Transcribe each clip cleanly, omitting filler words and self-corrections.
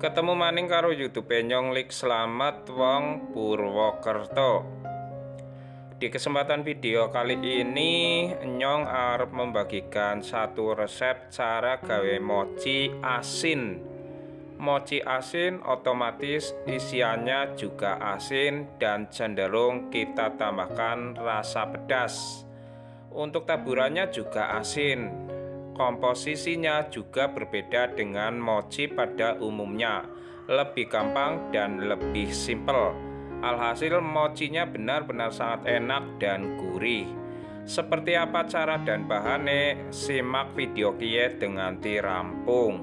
Ketemu maning karo YouTube Nyong Lik Slamet wong Purwokerto. Di kesempatan video kali ini Nyong arep membagikan satu resep cara gawe mochi asin. Mochi asin otomatis isiannya juga asin dan cenderung kita tambahkan rasa pedas. Untuk taburannya juga asin. Komposisinya juga berbeda dengan mochi pada umumnya, lebih gampang dan lebih simpel. Alhasil mochinya benar-benar sangat enak dan gurih. Seperti apa cara dan bahannya? Simak video kia dengan rampung.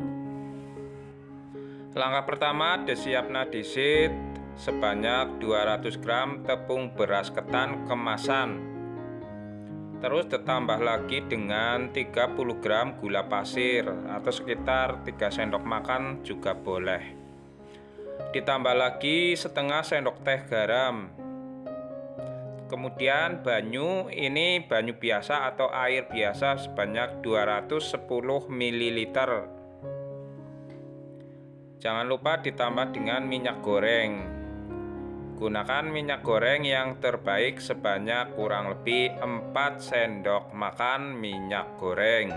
Langkah pertama, disiapna disit sebanyak 200 gram tepung beras ketan kemasan. Terus ditambah lagi dengan 30 gram gula pasir atau sekitar 3 sendok makan juga boleh. Ditambah lagi setengah sendok teh garam. Kemudian banyu, ini banyu biasa atau air biasa sebanyak 210 ml. Jangan lupa ditambah dengan minyak goreng. Gunakan minyak goreng yang terbaik sebanyak kurang lebih 4 sendok makan minyak goreng.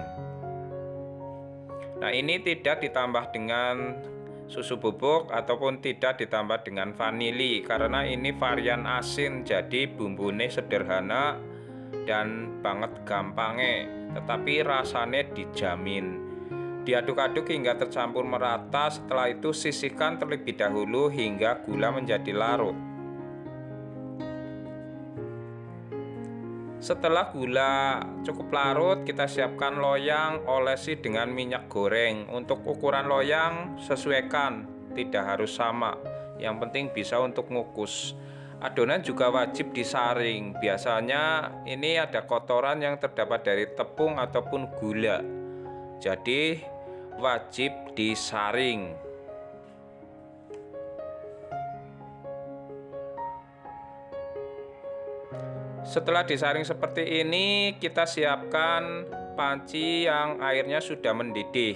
Nah, ini tidak ditambah dengan susu bubuk ataupun tidak ditambah dengan vanili karena ini varian asin, jadi bumbunya sederhana dan banget gampangnya, tetapi rasanya dijamin. Diaduk-aduk hingga tercampur merata. Setelah itu sisihkan terlebih dahulu hingga gula menjadi larut. Setelah gula cukup larut, kita siapkan loyang, olesi dengan minyak goreng. Untuk ukuran loyang sesuaikan, tidak harus sama. Yang penting bisa untuk ngukus. Adonan juga wajib disaring. Biasanya ini ada kotoran yang terdapat dari tepung ataupun gula. Jadi wajib disaring. Setelah disaring seperti ini, kita siapkan panci yang airnya sudah mendidih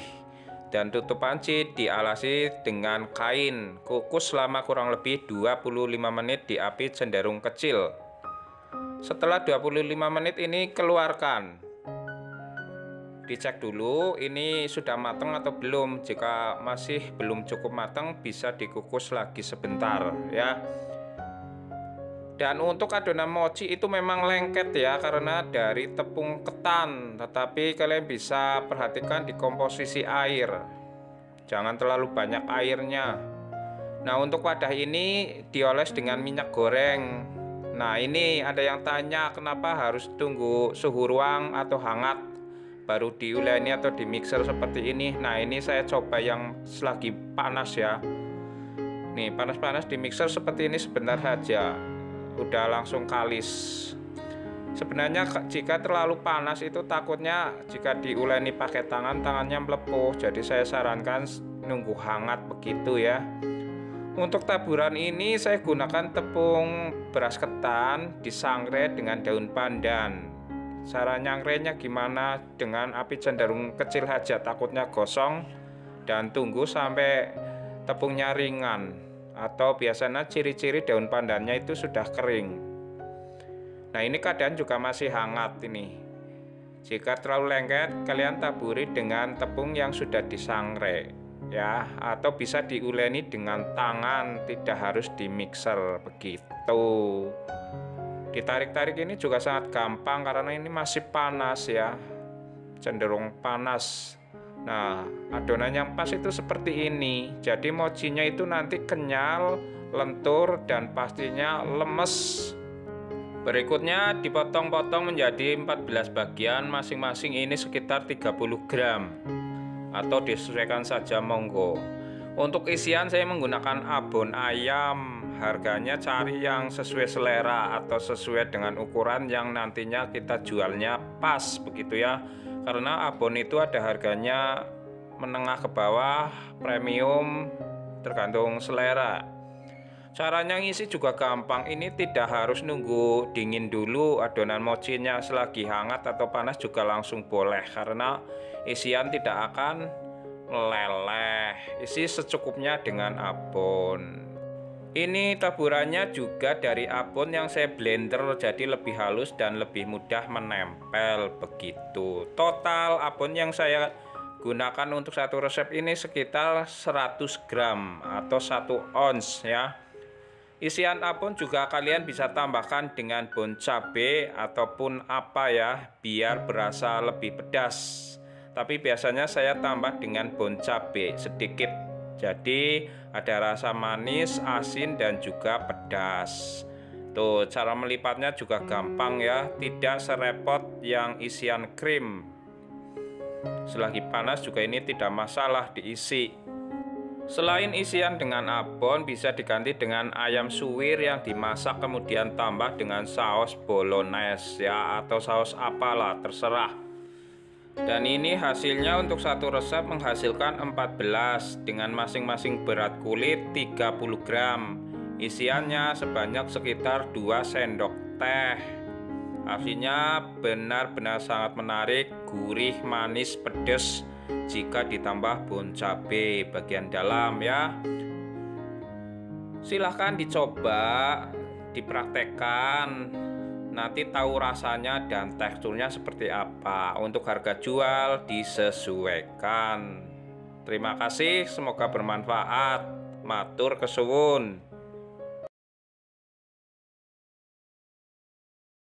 dan tutup panci dialasi dengan kain. Kukus selama kurang lebih 25 menit di api cenderung kecil. Setelah 25 menit ini keluarkan. Dicek dulu ini sudah matang atau belum. Jika masih belum cukup matang, bisa dikukus lagi sebentar ya. Dan untuk adonan mochi itu memang lengket ya karena dari tepung ketan, tetapi kalian bisa perhatikan di komposisi air. Jangan terlalu banyak airnya. Nah, untuk wadah ini dioles dengan minyak goreng. Nah, ini ada yang tanya kenapa harus tunggu suhu ruang atau hangat baru diuleni atau di mixer seperti ini. Nah, ini saya coba yang selagi panas ya. Nih, panas-panas di mixer seperti ini sebentar saja. Udah langsung kalis. Sebenarnya jika terlalu panas itu takutnya jika diuleni pakai tangan, tangannya melepuh. Jadi saya sarankan nunggu hangat begitu ya. Untuk taburan ini saya gunakan tepung beras ketan disangrai dengan daun pandan. Cara nyangrenya gimana? Dengan api cenderung kecil saja, takutnya gosong, dan tunggu sampai tepungnya ringan. Atau biasanya ciri-ciri daun pandannya itu sudah kering. Nah, ini keadaan juga masih hangat ini. Jika terlalu lengket, kalian taburi dengan tepung yang sudah disangrai ya, atau bisa diuleni dengan tangan, tidak harus di mixer begitu. Ditarik-tarik ini juga sangat gampang karena ini masih panas ya, cenderung panas. Nah, adonan yang pas itu seperti ini. Jadi mochinya itu nanti kenyal, lentur, dan pastinya lemes. Berikutnya dipotong-potong menjadi 14 bagian, masing-masing ini sekitar 30 gram. Atau disesuaikan saja monggo. Untuk isian saya menggunakan abon ayam. Harganya cari yang sesuai selera atau sesuai dengan ukuran yang nantinya kita jualnya pas begitu ya. Karena abon itu ada harganya menengah ke bawah, premium, tergantung selera. Caranya ngisi juga gampang, ini tidak harus nunggu dingin dulu adonan mochinya, selagi hangat atau panas juga langsung boleh karena isian tidak akan meleleh. Isi secukupnya dengan abon. Ini taburannya juga dari abon yang saya blender, jadi lebih halus dan lebih mudah menempel begitu. Total abon yang saya gunakan untuk satu resep ini sekitar 100 gram atau 1 ons ya. Isian abon juga kalian bisa tambahkan dengan bon cabe ataupun apa ya, biar berasa lebih pedas. Tapi biasanya saya tambah dengan bon cabe sedikit. Jadi ada rasa manis, asin dan juga pedas. Tuh, cara melipatnya juga gampang ya, tidak serepot yang isian krim. Selagi panas juga ini tidak masalah diisi. Selain isian dengan abon, bisa diganti dengan ayam suwir yang dimasak kemudian tambah dengan saus bolognese ya, atau saus apalah terserah. Dan ini hasilnya untuk satu resep menghasilkan 14 dengan masing-masing berat kulit 30 gram. Isiannya sebanyak sekitar 2 sendok teh. Hasilnya benar-benar sangat menarik, gurih, manis, pedas jika ditambah bon cabe bagian dalam ya. Silahkan dicoba, dipraktekkan. Nanti tahu rasanya dan teksturnya seperti apa. Untuk harga jual disesuaikan. Terima kasih, semoga bermanfaat. Matur kesuwun.